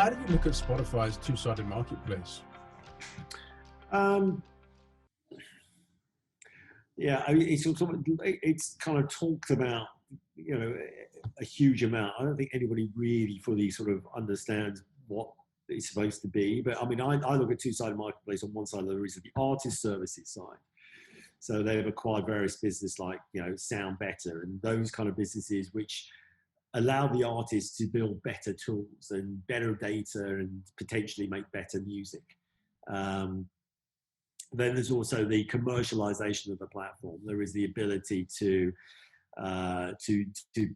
How do you look at Spotify's two-sided marketplace? Um, yeah, I mean, it's kind of talked about, a huge amount. I don't think anybody really fully sort of understands what it's supposed to be. But I mean, I look at two-sided marketplace. On one side, there is the artist services side. So they've acquired various businesses like, Sound Better and those kind of businesses which allow the artists to build better tools and better data and potentially make better music. Then there's also the commercialization of the platform. There is the ability to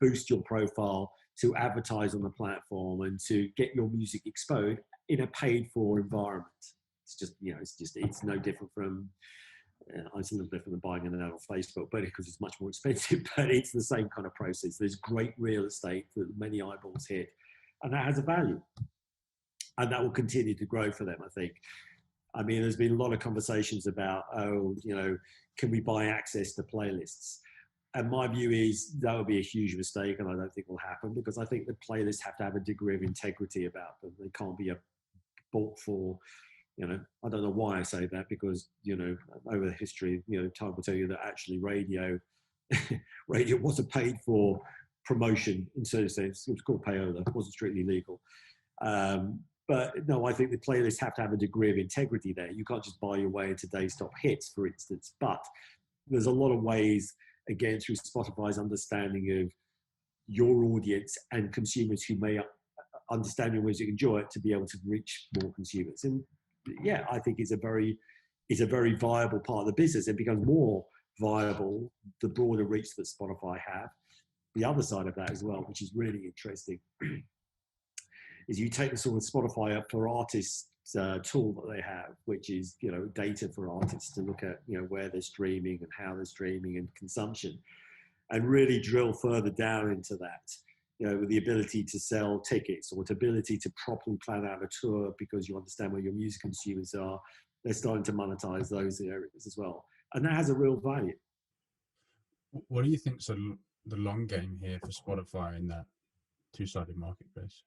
boost your profile, to advertise on the platform, and to get your music exposed in a paid-for environment. It's no different from. It's a little different than buying an ad on Facebook, but because it's much more expensive. But it's the same kind of process. There's great real estate that many eyeballs hit, and that has a value, and that will continue to grow for them, I think. I mean, there's been a lot of conversations about, can we buy access to playlists? And my view is that would be a huge mistake, and I don't think will happen, because I think the playlists have to have a degree of integrity about them. They can't be bought for, I don't know why I say that, because, over the history, time will tell you that actually radio wasn't paid for promotion in certain sense. It was called payola. It wasn't strictly legal. But no, I think the playlists have to have a degree of integrity there. You can't just buy your way into today's top hits, for instance. But there's a lot of ways, again, through Spotify's understanding of your audience and consumers who may understand your music, enjoy it, to be able to reach more consumers. And yeah, I think it's a very viable part of the business. It becomes more viable the broader reach that Spotify have. The other side of that as well, which is really interesting, is you take the sort of Spotify up for artists tool that they have, which is, data for artists to look at, where they're streaming and how they're streaming and consumption, and really drill further down into that, with the ability to sell tickets or the ability to properly plan out a tour because you understand where your music consumers are. They're starting to monetize those areas as well. And that has a real value. What do you think's the long game here for Spotify in that two-sided marketplace?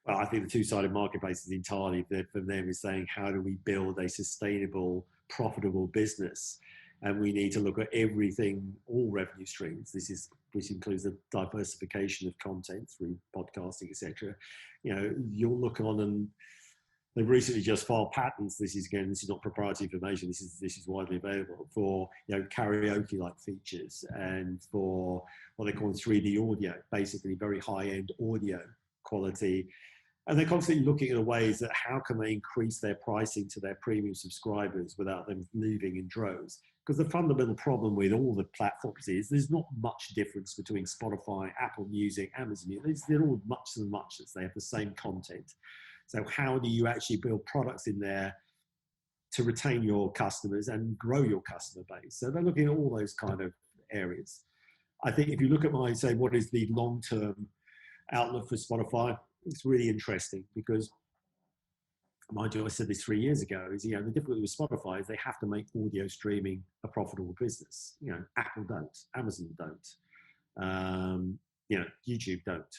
Well, I think the two-sided marketplace is entirely from them is saying, how do we build a sustainable, profitable business? And we need to look at everything, all revenue streams. Which includes the diversification of content through podcasting, etc. You'll look on, and they've recently just filed patents. This is not proprietary information. This is widely available for karaoke-like features and for what they call 3D audio, basically very high-end audio quality. And they're constantly looking at ways that how can they increase their pricing to their premium subscribers without them leaving in droves. Because the fundamental problem with all the platforms is there's not much difference between Spotify, Apple Music, Amazon Music. They're all much as much as they have the same content. So how do you actually build products in there to retain your customers and grow your customer base? So they're looking at all those kind of areas. I think if you look at what is the long-term outlook for Spotify, it's really interesting because, mind you, I said this 3 years ago, is, the difficulty with Spotify is they have to make audio streaming a profitable business. Apple don't, Amazon don't, YouTube don't.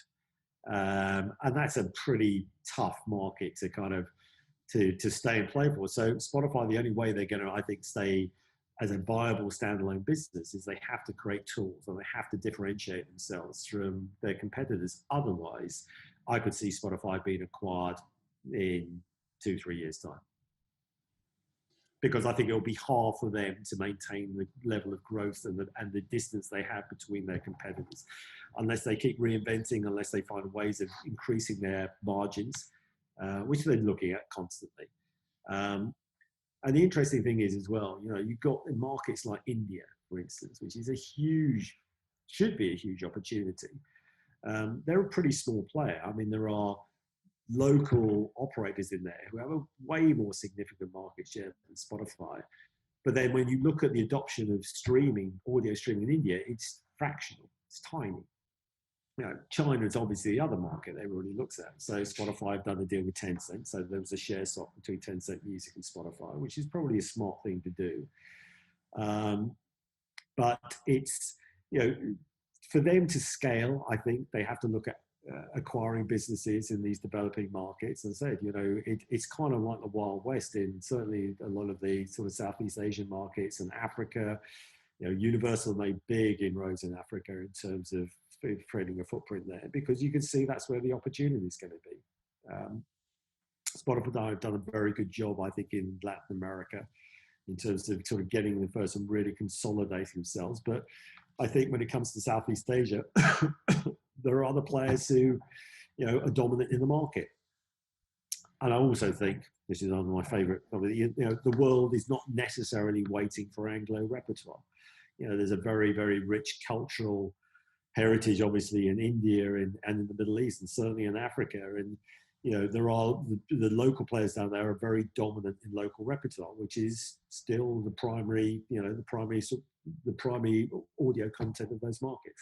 And that's a pretty tough market to kind of, to stay and play for. So Spotify, the only way they're going to, I think, stay as a viable standalone business is they have to create tools and they have to differentiate themselves from their competitors. Otherwise, I could see Spotify being acquired in 2-3 years' time. Because I think it'll be hard for them to maintain the level of growth and the distance they have between their competitors, unless they keep reinventing, unless they find ways of increasing their margins, which they're looking at constantly. And the interesting thing is as well, you've got in markets like India, for instance, which is should be a huge opportunity. They're a pretty small player. I mean, there are local operators in there who have a way more significant market share than Spotify. But then when you look at the adoption of audio streaming in India, it's fractional, it's tiny. China is obviously the other market everybody looks at. So Spotify have done a deal with Tencent. So there was a share swap between Tencent Music and Spotify, which is probably a smart thing to do. But it's, for them to scale, I think they have to look at acquiring businesses in these developing markets. As I said, it's kind of like the Wild West in certainly a lot of the sort of Southeast Asian markets and Africa. Universal made big inroads in Africa in terms of creating a footprint there, because you can see that's where the opportunity is going to be. Spotify have done a very good job, I think, in Latin America in terms of sort of getting the first and really consolidating themselves. But I think when it comes to Southeast Asia, there are other players who, are dominant in the market. And I also think, this is one of my favorite, the world is not necessarily waiting for Anglo repertoire. There's a very, very rich cultural heritage, obviously, in India and in the Middle East, and certainly in Africa. And, there are the local players down there are very dominant in local repertoire, which is still the primary, the primary audio content of those markets.